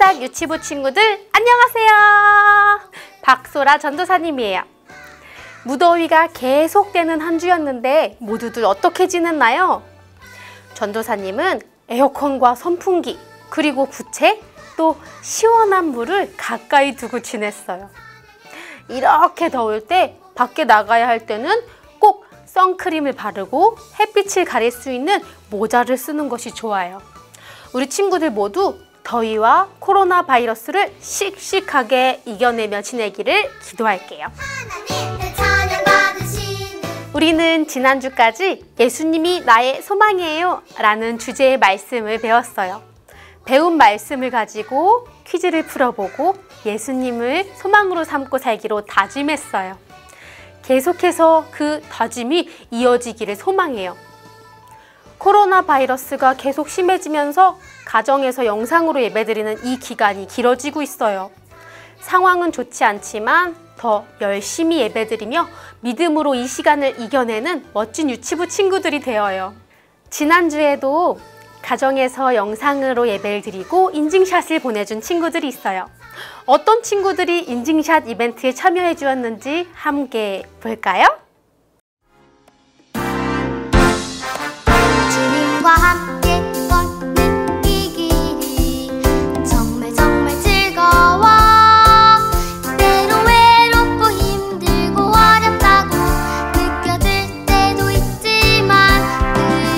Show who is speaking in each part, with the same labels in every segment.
Speaker 1: 뚝딱 유치부 친구들 안녕하세요. 박소라 전도사님이에요. 무더위가 계속되는 한 주였는데 모두들 어떻게 지냈나요? 전도사님은 에어컨과 선풍기 그리고 부채 또 시원한 물을 가까이 두고 지냈어요. 이렇게 더울 때 밖에 나가야 할 때는 꼭 선크림을 바르고 햇빛을 가릴 수 있는 모자를 쓰는 것이 좋아요. 우리 친구들 모두 더위와 코로나 바이러스를 씩씩하게 이겨내며 지내기를 기도할게요. 우리는 지난주까지 예수님이 나의 소망이에요 라는 주제의 말씀을 배웠어요. 배운 말씀을 가지고 퀴즈를 풀어보고 예수님을 소망으로 삼고 살기로 다짐했어요. 계속해서 그 다짐이 이어지기를 소망해요. 코로나 바이러스가 계속 심해지면서 가정에서 영상으로 예배드리는 이 기간이 길어지고 있어요. 상황은 좋지 않지만 더 열심히 예배드리며 믿음으로 이 시간을 이겨내는 멋진 유치부 친구들이 되어요. 지난주에도 가정에서 영상으로 예배를 드리고 인증샷을 보내준 친구들이 있어요. 어떤 친구들이 인증샷 이벤트에 참여해 주었는지 함께 볼까요?
Speaker 2: 주님과 함께 걷는 이 길이 정말 즐거워. 때로 외롭고 힘들고 어렵다고 느껴질 때도 있지만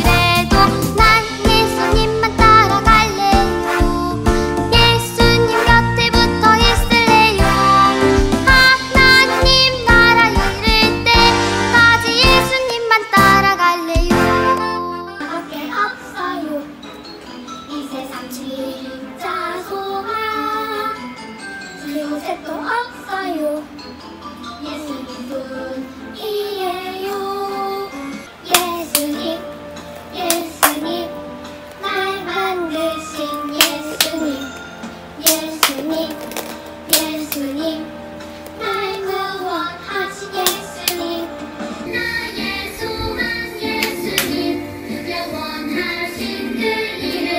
Speaker 2: 그래도 난 예수님만 따라갈래요. 예수님 곁에 붙어 있을래요. 하나님 나라 이룰 때까지 예수님만 따라갈래요. 밖에 없어요 이 세상 진짜 소망. 그곳에 또 없어요 예수님뿐이에요. 예수님 예수님 날 만드신 예수님. 예수님 예수님 날 구원하신 예수님. 나의 소망 예수님 영원하신 그 이름.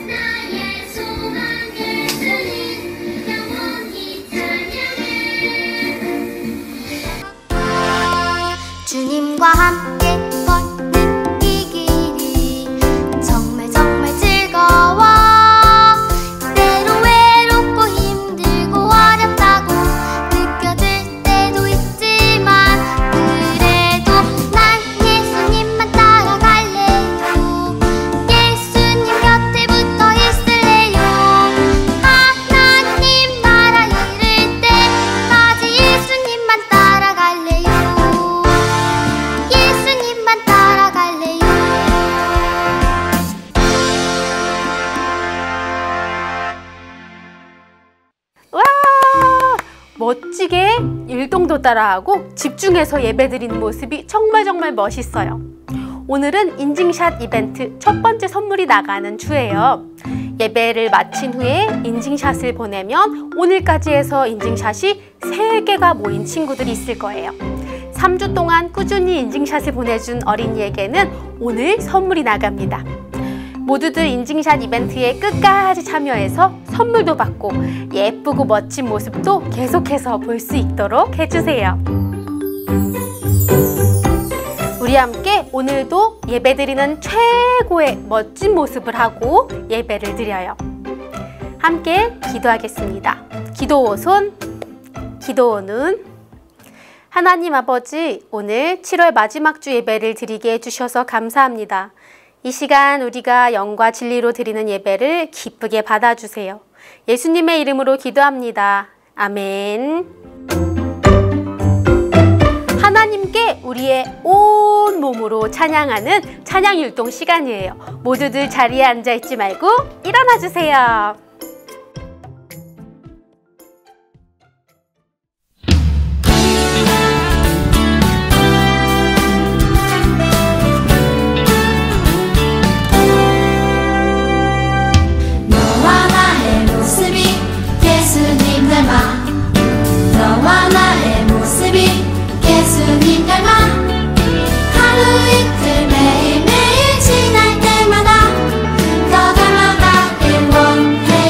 Speaker 2: 나의 소망 예수님 영원히 찬양해. 주님과 함께 걷는 이 길이 정말 즐거워. 때로 외롭고 힘들고 어렵다고 느껴질 때도 있지만 그래도 난 예수님만 따라갈래요. 예수님 곁에 붙어 있을래요. 하나님 나라 이룰 때까지 예수님만 따라갈래요. 예수님만 따라갈래요.
Speaker 1: 와! 멋지게 일동도 따라하고 집중해서 예배드리는 모습이 정말 멋있어요. 오늘은 인증샷 이벤트 첫 번째 선물이 나가는 주예요. 예배를 마친 후에 인증샷을 보내면 오늘까지 해서 인증샷이 3개가 모인 친구들이 있을 거예요. 3주 동안 꾸준히 인증샷을 보내준 어린이에게는 오늘 선물이 나갑니다. 모두들 인증샷 이벤트에 끝까지 참여해서 선물도 받고 예쁘고 멋진 모습도 계속해서 볼 수 있도록 해주세요. 우리 함께 오늘도 예배드리는 최고의 멋진 모습을 하고 예배를 드려요. 함께 기도하겠습니다. 기도 손, 기도 눈. 하나님 아버지, 오늘 7월 마지막 주 예배를 드리게 해주셔서 감사합니다. 이 시간 우리가 영과 진리로 드리는 예배를 기쁘게 받아주세요. 예수님의 이름으로 기도합니다. 아멘. 하나님께 우리의 온 몸으로 찬양하는 찬양율동 시간이에요. 모두들 자리에 앉아있지 말고 일어나주세요.
Speaker 2: 너와 나의 모습이 예수님 닮아. 너와 나의 모습이 예수님 닮아. 하루 이틀 매일매일 지날 때마다 더 닮아가길 원해.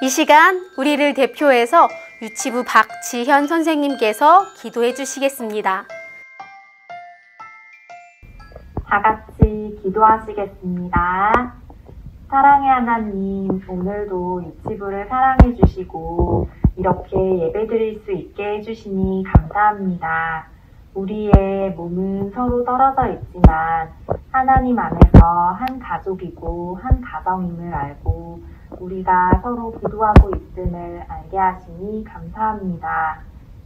Speaker 1: 이 시간 우리를 대표해서 유치부 박지현 선생님께서 기도해 주시겠습니다.
Speaker 3: 다 같이 기도하시겠습니다. 사랑의 하나님, 오늘도 유치부를 사랑해 주시고 이렇게 예배드릴 수 있게 해주시니 감사합니다. 우리의 몸은 서로 떨어져 있지만 하나님 안에서 한 가족이고 한 가정임을 알고 우리가 서로 기도하고 있음을 알게 하시니 감사합니다.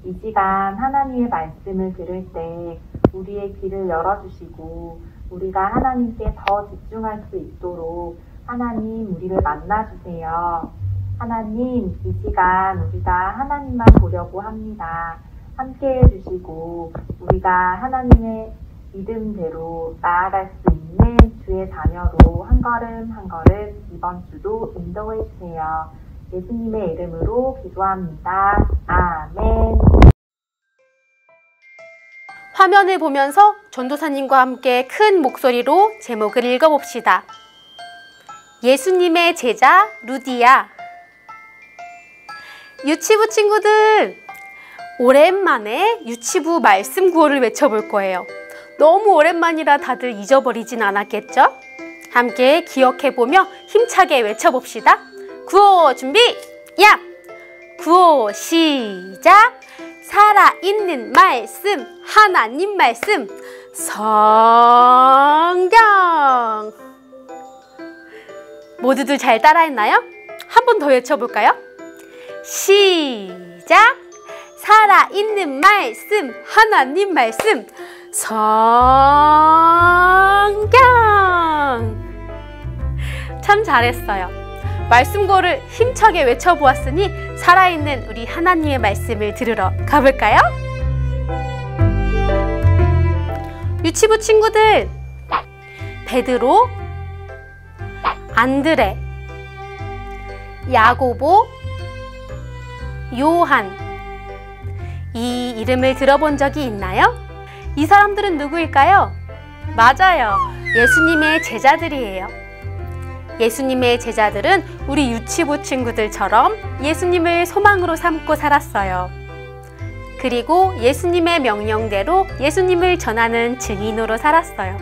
Speaker 3: 이 시간 하나님의 말씀을 들을 때 우리의 귀를 열어주시고 우리가 하나님께 더 집중할 수 있도록 하나님 우리를 만나주세요. 하나님, 이 시간 우리가 하나님만 보려고 합니다. 함께 해주시고 우리가 하나님의 믿음대로 나아갈 수 있는 주의 자녀로 한 걸음 한 걸음 이번 주도 인도해 주세요. 예수님의 이름으로 기도합니다. 아멘.
Speaker 1: 화면을 보면서 전도사님과 함께 큰 목소리로 제목을 읽어봅시다. 예수님의 제자 루디아. 유치부 친구들, 오랜만에 유치부 말씀 구호를 외쳐볼 거예요. 너무 오랜만이라 다들 잊어버리진 않았겠죠? 함께 기억해보며 힘차게 외쳐봅시다. 구호 준비, 야! 구호 시작! 살아있는 말씀, 하나님 말씀, 성경! 모두들 잘 따라했나요? 한 번 더 외쳐볼까요? 시작! 살아있는 말씀, 하나님 말씀, 성경! 참 잘했어요. 말씀고를 힘차게 외쳐보았으니 살아있는 우리 하나님의 말씀을 들으러 가볼까요? 유치부 친구들, 베드로, 안드레, 야고보, 요한, 이 이름을 들어본 적이 있나요? 이 사람들은 누구일까요? 맞아요. 예수님의 제자들이에요. 예수님의 제자들은 우리 유치부 친구들처럼 예수님을 소망으로 삼고 살았어요. 그리고 예수님의 명령대로 예수님을 전하는 증인으로 살았어요.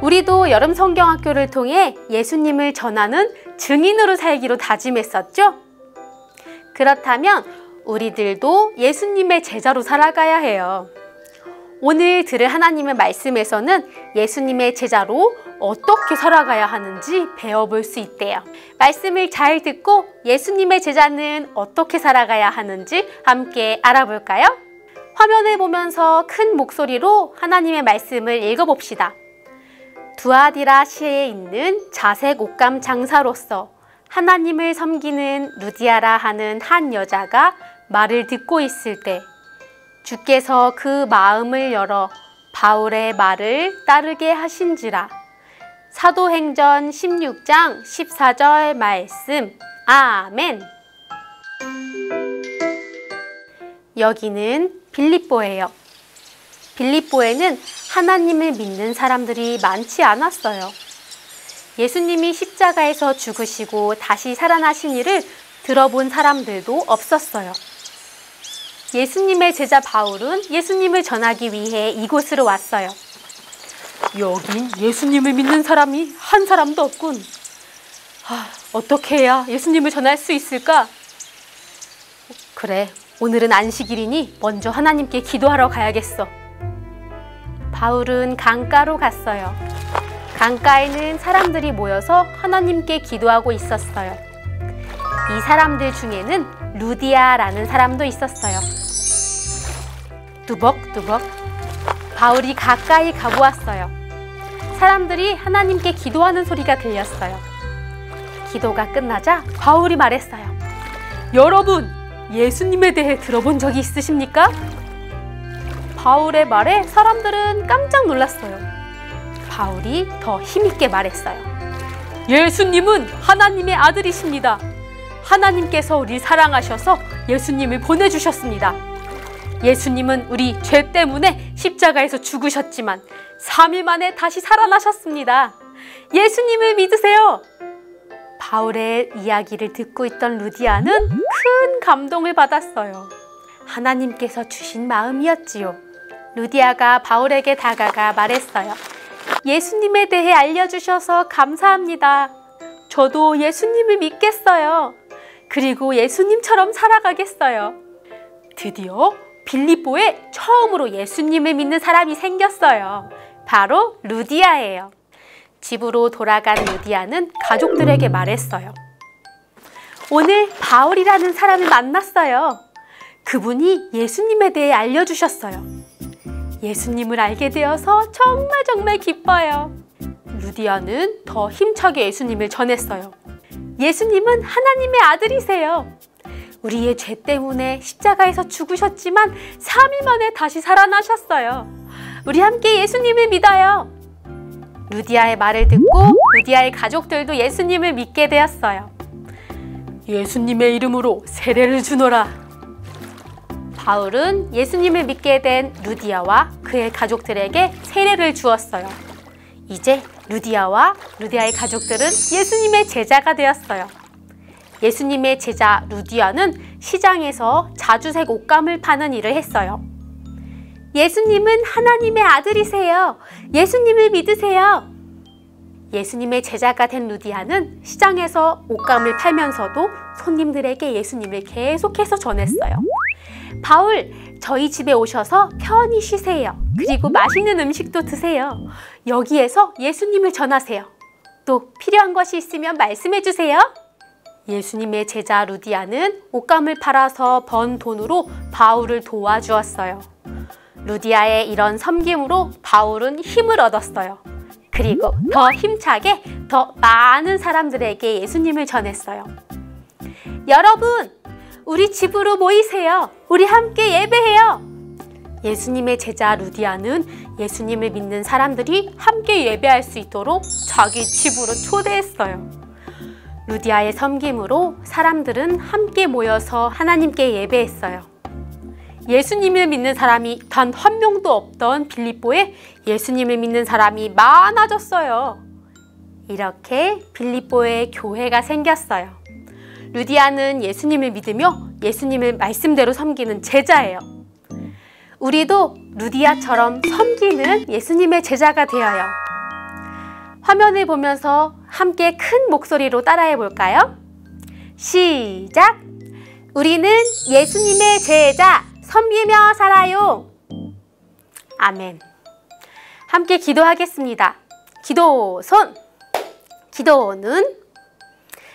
Speaker 1: 우리도 여름 성경학교를 통해 예수님을 전하는 증인으로 살기로 다짐했었죠? 그렇다면 우리들도 예수님의 제자로 살아가야 해요. 오늘 들을 하나님의 말씀에서는 예수님의 제자로 어떻게 살아가야 하는지 배워볼 수 있대요. 말씀을 잘 듣고 예수님의 제자는 어떻게 살아가야 하는지 함께 알아볼까요? 화면을 보면서 큰 목소리로 하나님의 말씀을 읽어봅시다. 두아디라 시에 있는 자색 옷감 장사로서 하나님을 섬기는 루디아라 하는 한 여자가 말을 듣고 있을 때 주께서 그 마음을 열어 바울의 말을 따르게 하신지라. 사도행전 16장 14절 말씀. 아멘. 여기는 빌립보예요. 빌립보에는 하나님을 믿는 사람들이 많지 않았어요. 예수님이 십자가에서 죽으시고 다시 살아나신 일을 들어본 사람들도 없었어요. 예수님의 제자 바울은 예수님을 전하기 위해 이곳으로 왔어요. 여긴 예수님을 믿는 사람이 한 사람도 없군. 어떻게 해야 예수님을 전할 수 있을까? 그래, 오늘은 안식일이니 먼저 하나님께 기도하러 가야겠어. 바울은 강가로 갔어요. 강가에는 사람들이 모여서 하나님께 기도하고 있었어요. 이 사람들 중에는 루디아라는 사람도 있었어요. 뚜벅뚜벅 바울이 가까이 가보았어요. 사람들이 하나님께 기도하는 소리가 들렸어요. 기도가 끝나자 바울이 말했어요. 여러분, 예수님에 대해 들어본 적이 있으십니까? 바울의 말에 사람들은 깜짝 놀랐어요. 바울이 더 힘있게 말했어요. 예수님은 하나님의 아들이십니다. 하나님께서 우리를 사랑하셔서 예수님을 보내주셨습니다. 예수님은 우리 죄 때문에 십자가에서 죽으셨지만 3일 만에 다시 살아나셨습니다. 예수님을 믿으세요. 바울의 이야기를 듣고 있던 루디아는 큰 감동을 받았어요. 하나님께서 주신 마음이었지요. 루디아가 바울에게 다가가 말했어요. 예수님에 대해 알려주셔서 감사합니다. 저도 예수님을 믿겠어요. 그리고 예수님처럼 살아가겠어요. 드디어 빌립보에 처음으로 예수님을 믿는 사람이 생겼어요. 바로 루디아예요. 집으로 돌아간 루디아는 가족들에게 말했어요. 오늘 바울이라는 사람을 만났어요. 그분이 예수님에 대해 알려주셨어요. 예수님을 알게 되어서 정말 기뻐요. 루디아는 더 힘차게 예수님을 전했어요. 예수님은 하나님의 아들이세요. 우리의 죄 때문에 십자가에서 죽으셨지만 3일 만에 다시 살아나셨어요. 우리 함께 예수님을 믿어요. 루디아의 말을 듣고 루디아의 가족들도 예수님을 믿게 되었어요. 예수님의 이름으로 세례를 주노라. 바울은 예수님을 믿게 된 루디아와 그의 가족들에게 세례를 주었어요. 이제 루디아와 루디아의 가족들은 예수님의 제자가 되었어요. 예수님의 제자 루디아는 시장에서 자주색 옷감을 파는 일을 했어요. 예수님은 하나님의 아들이세요. 예수님을 믿으세요. 예수님의 제자가 된 루디아는 시장에서 옷감을 팔면서도 손님들에게 예수님을 계속해서 전했어요. 바울, 저희 집에 오셔서 편히 쉬세요. 그리고 맛있는 음식도 드세요. 여기에서 예수님을 전하세요. 또 필요한 것이 있으면 말씀해 주세요. 예수님의 제자 루디아는 옷감을 팔아서 번 돈으로 바울을 도와주었어요. 루디아의 이런 섬김으로 바울은 힘을 얻었어요. 그리고 더 힘차게 더 많은 사람들에게 예수님을 전했어요. 여러분, 우리 집으로 모이세요. 우리 함께 예배해요. 예수님의 제자 루디아는 예수님을 믿는 사람들이 함께 예배할 수 있도록 자기 집으로 초대했어요. 루디아의 섬김으로 사람들은 함께 모여서 하나님께 예배했어요. 예수님을 믿는 사람이 단 한 명도 없던 빌립보에 예수님을 믿는 사람이 많아졌어요. 이렇게 빌립보에 교회가 생겼어요. 루디아는 예수님을 믿으며 예수님을 말씀대로 섬기는 제자예요. 우리도 루디아처럼 섬기는 예수님의 제자가 되어요. 화면을 보면서 함께 큰 목소리로 따라해 볼까요? 시작! 우리는 예수님의 제자, 섬기며 살아요. 아멘. 함께 기도하겠습니다. 기도 손! 기도는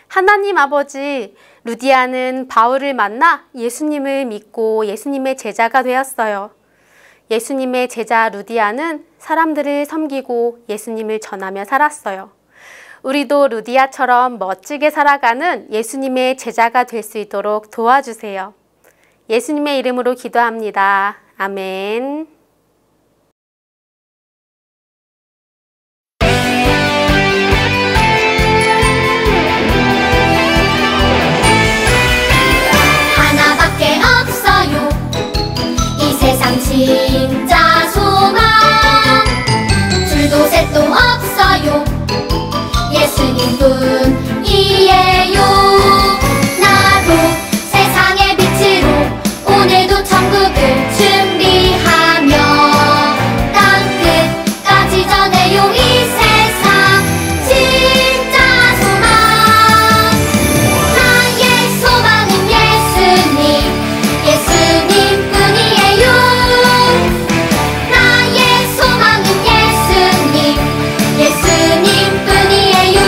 Speaker 1: 하나님 아버지, 루디아는 바울을 만나 예수님을 믿고 예수님의 제자가 되었어요. 예수님의 제자 루디아는 사람들을 섬기고 예수님을 전하며 살았어요. 우리도 루디아처럼 멋지게 살아가는 예수님의 제자가 될 수 있도록 도와주세요. 예수님의 이름으로 기도합니다. 아멘.
Speaker 2: 하나밖에 없어요. 이 세상 진짜 소망. 둘도 셋도 없어요. 예수님뿐이에요. 나도 세상의 빛으로 오늘도 천국을 준비하며 땅 끝까지 전해요. 이 세상 진짜 소망. 나의 소망은 예수님, 예수님뿐이에요. 나의 소망은 예수님, 예수님뿐이에요.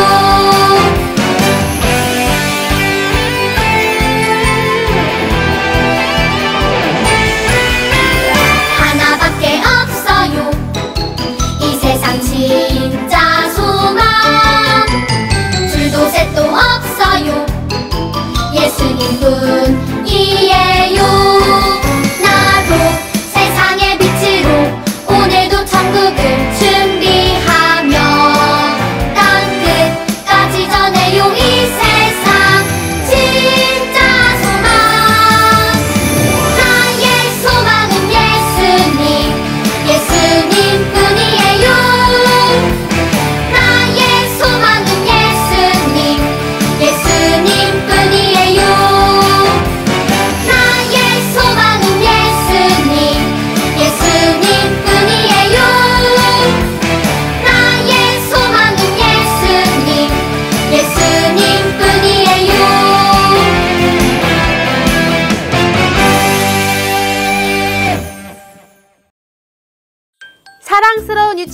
Speaker 2: 하나밖에 없어요. 이 세상 진짜 소망. 둘도 셋도 없어요. 예수님뿐이에요. 나도 세상의 빛으로 오늘도 천국을 준비하며 땅 끝까지 전해요. 이 세상 진짜 소망. 나의 소망은 예수님, 예수님뿐이에요. 나의 소망은 예수님,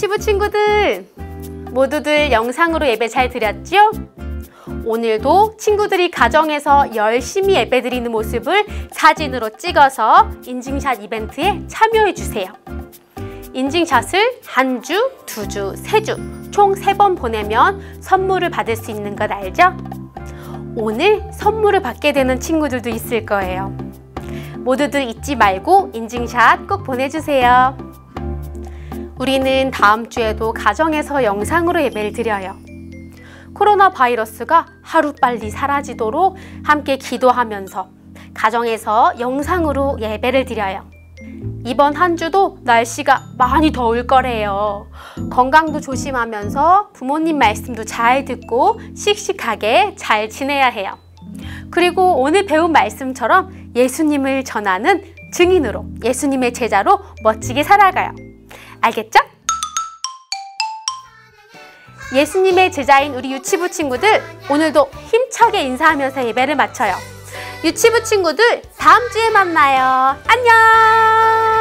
Speaker 1: 유치부 친구들, 모두들 영상으로 예배 잘 드렸죠? 오늘도 친구들이 가정에서 열심히 예배 드리는 모습을 사진으로 찍어서 인증샷 이벤트에 참여해 주세요. 인증샷을 한 주, 두 주, 세 주, 총 3번 보내면 선물을 받을 수 있는 것 알죠? 오늘 선물을 받게 되는 친구들도 있을 거예요. 모두들 잊지 말고 인증샷 꼭 보내주세요. 우리는 다음 주에도 가정에서 영상으로 예배를 드려요. 코로나 바이러스가 하루빨리 사라지도록 함께 기도하면서 가정에서 영상으로 예배를 드려요. 이번 한 주도 날씨가 많이 더울 거래요. 건강도 조심하면서 부모님 말씀도 잘 듣고 씩씩하게 잘 지내야 해요. 그리고 오늘 배운 말씀처럼 예수님을 전하는 증인으로, 예수님의 제자로 멋지게 살아가요. 알겠죠? 예수님의 제자인 우리 유치부 친구들, 오늘도 힘차게 인사하면서 예배를 마쳐요. 유치부 친구들, 다음 주에 만나요. 안녕!